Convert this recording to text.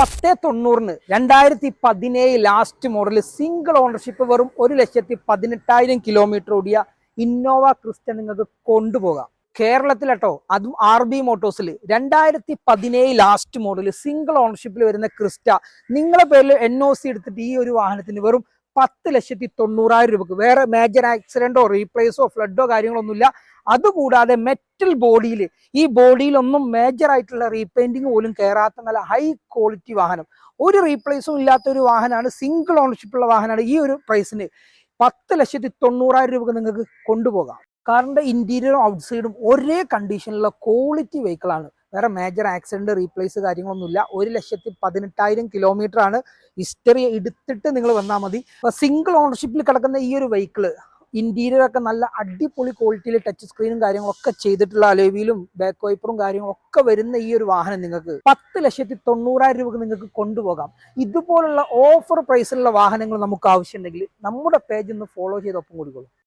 1090 2017 last model single ownership വെറും 1,18,000 kilometre ഓടിയ Innova Crysta നിങ്ങൾക്ക് കൊണ്ടുപോകാം കേരളത്തിലട്ടോ. അതും RB മോട്ടോഴ്സിൽ 2017 ലാസ്റ്റ് മോഡൽ സിംഗിൾ ഓണർഷിപ്പിൽ വരുന്ന ക്രിസ്റ്റ നിങ്ങളെ പേരിൽ NOC എടുത്തിട്ട് ഈ ഒരു വാഹനത്തിന് വെറും 10,90,000 രൂപക്ക്. വേറെ മേജർ ആക്സിഡന്റോ റീപ്ലേസോ ഫ്ലഡോ കാര്യങ്ങളൊന്നുമില്ല. അതുകൂടാതെ മെറ്റൽ ബോഡിയിൽ, ഈ ബോഡിയിലൊന്നും മേജർ ആയിട്ടുള്ള റീപെയിന്റിങ് പോലും കയറാത്ത നല്ല ഹൈ ക്വാളിറ്റി വാഹനം, ഒരു റീപ്ലേസും ഇല്ലാത്ത ഒരു വാഹനമാണ്, സിംഗിൾ ഓണർഷിപ്പുള്ള വാഹനമാണ്. ഈ ഒരു പ്രൈസിന് 10,90,000 രൂപക്ക് നിങ്ങൾക്ക് കൊണ്ടുപോകാം. കാറിന്റെ ഇന്റീരിയറും ഔട്ട്സൈഡും ഒരേ കണ്ടീഷനിലുള്ള ക്വാളിറ്റി വെഹിക്കിളാണ്. വേറെ മേജർ ആക്സിഡന്റ് റീപ്ലേസ് കാര്യങ്ങളൊന്നുമില്ല. 1,18,000 കിലോമീറ്റർ ആണ്. ഹിസ്റ്ററി എടുത്തിട്ട് നിങ്ങൾ വന്നാൽ മതി. സിംഗിൾ ഓണർഷിപ്പിൽ കിടക്കുന്ന ഈ ഒരു വെഹിക്കിള് ഇന്റീരിയർ ഒക്കെ നല്ല അടിപൊളി ക്വാളിറ്റിയിൽ ടച്ച് സ്ക്രീനും കാര്യങ്ങളൊക്കെ ചെയ്തിട്ടുള്ള അലോയിലും ബാക്ക് വൈപ്പറും കാര്യങ്ങളൊക്കെ വരുന്ന ഈ ഒരു വാഹനം നിങ്ങൾക്ക് 10,90,000 രൂപക്ക് നിങ്ങൾക്ക് കൊണ്ടുപോകാം. ഇതുപോലുള്ള ഓഫർ പ്രൈസിലുള്ള വാഹനങ്ങൾ നമുക്ക് ആവശ്യമുണ്ടെങ്കിൽ നമ്മുടെ പേജ് ഒന്ന് ഫോളോ ചെയ്ത് ഒപ്പം കൊടുക്കുള്ളൂ.